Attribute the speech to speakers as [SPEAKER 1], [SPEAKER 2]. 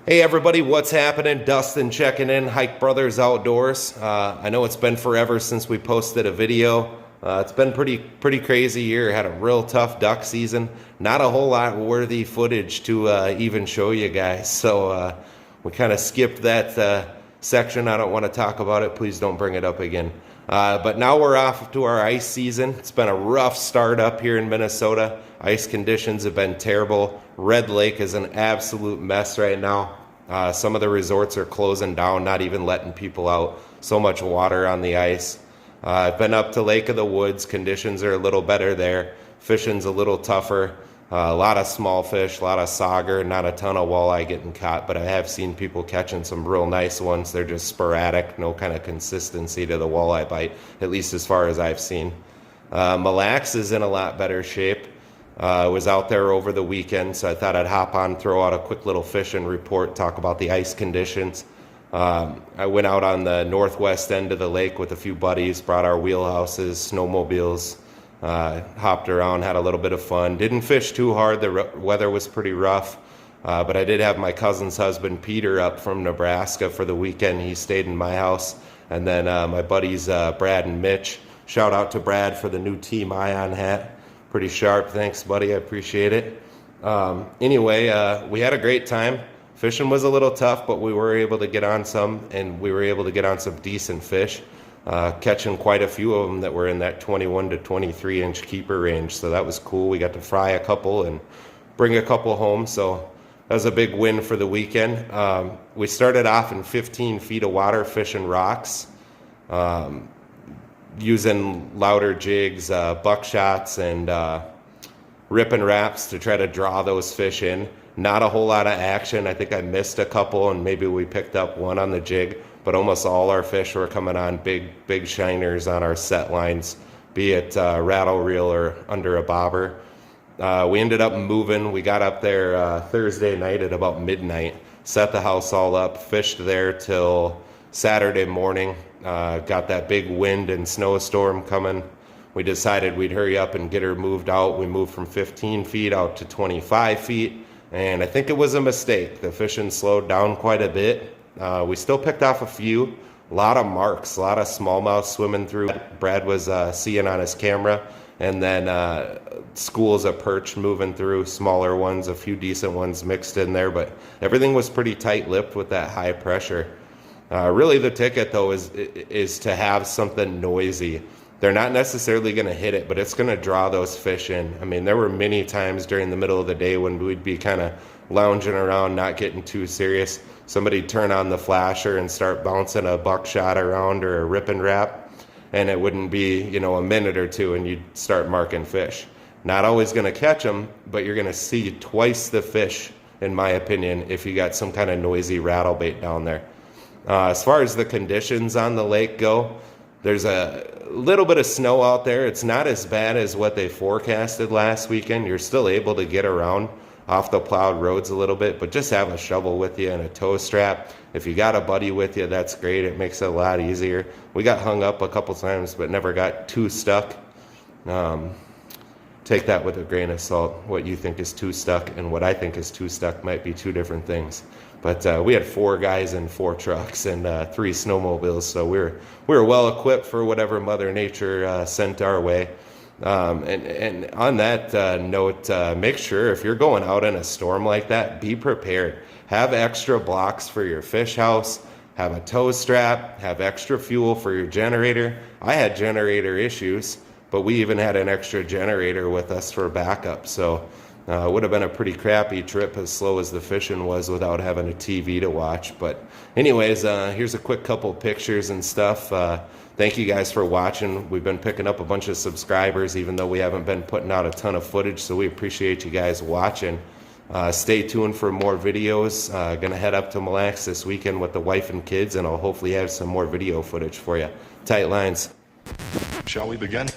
[SPEAKER 1] Hey everybody, what's happening? Dustin checking in, Hike Brothers Outdoors. I know it's been forever since we posted a video. It's been pretty crazy year. Had a real tough duck season. Not a whole lot worthy footage to even show you guys. So we kind of skipped that section. I don't want to talk about it. Please don't bring it up again. But now we're off to our ice season. It's been a rough start up here in Minnesota. Ice conditions have been terrible. Red Lake is an absolute mess right now. Some of the resorts are closing down, not even letting people out. So much water on the ice. I've been up to Lake of the Woods. Conditions are a little better there. Fishing's a little tougher. A lot of small fish, a lot of sauger, not a ton of walleye getting caught, but I have seen people catching some real nice ones. They're just sporadic, no kind of consistency to the walleye bite, at least as far as I've seen. Mille Lacs is in a lot better shape. Was out there over the weekend, so I thought I'd hop on, throw out a quick little fishing report, talk about the ice conditions. I went out on the northwest end of the lake with a few buddies, brought our wheelhouses, snowmobiles, hopped around, had a little bit of fun. Didn't fish too hard, the weather was pretty rough, but I did have my cousin's husband Peter up from Nebraska for the weekend. He stayed in my house, and then my buddies Brad and Mitch. Shout out to Brad for the new Team Ion hat. Pretty sharp, thanks buddy, I appreciate it. Anyway, we had a great time. Fishing was a little tough, but we were able to get on some, and we were able to get on some decent fish, catching quite a few of them that were in that 21 to 23 inch keeper range, so that was cool. We got to fry a couple and bring a couple home, so that was a big win for the weekend. We started off in 15 feet of water fishing rocks, using louder jigs, buckshots, and rip and wraps to try to draw those fish in. Not a whole lot of action. I think I missed a couple, and maybe we picked up one on the jig, but almost all our fish were coming on big shiners on our set lines, be it rattle reel or under a bobber. We ended up moving. We got up there Thursday night at about midnight, set the house all up, fished there till Saturday morning. Got that big wind and snowstorm coming. We decided we'd hurry up and get her moved out. We moved from 15 feet out to 25 feet, and I think it was a mistake. The fishing slowed down quite a bit. We still picked off a few, a lot of marks, a lot of smallmouth swimming through. Brad was seeing on his camera, and then schools of perch moving through, smaller ones, a few decent ones mixed in there, but everything was pretty tight-lipped with that high pressure. Really the ticket though is to have something noisy. They're not necessarily going to hit it, but it's going to draw those fish in. I mean, there were many times during the middle of the day when we'd be kind of lounging around, not getting too serious. Somebody'd turn on the flasher and start bouncing a buckshot around or a rip and wrap, and it wouldn't be, a minute or two and you'd start marking fish. Not always going to catch them, but you're going to see twice the fish, in my opinion, if you got some kind of noisy rattle bait down there. As far as the conditions on the lake go, there's a little bit of snow out there. It's not as bad as what they forecasted last weekend. You're still able to get around off the plowed roads a little bit, but just have a shovel with you and a tow strap. If you got a buddy with you, that's great. It makes it a lot easier. We got hung up a couple times, but never got too stuck. Take that with a grain of salt. What you think is too stuck and what I think is too stuck might be two different things. But we had 4 guys in 4 trucks and 3 snowmobiles, so we were well equipped for whatever Mother Nature sent our way. And on that note, make sure if you're going out in a storm like that, be prepared. Have extra blocks for your fish house. Have a tow strap. Have extra fuel for your generator. I had generator issues, but we even had an extra generator with us for backup. So it would have been a pretty crappy trip, as slow as the fishing was, without having a TV to watch. But anyways, here's a quick couple pictures and stuff. Thank you guys for watching. We've been picking up a bunch of subscribers, even though we haven't been putting out a ton of footage, so we appreciate you guys watching. Stay tuned for more videos. Gonna head up to Mille Lacs this weekend with the wife and kids, and I'll hopefully have some more video footage for you. Tight lines.
[SPEAKER 2] Shall we begin?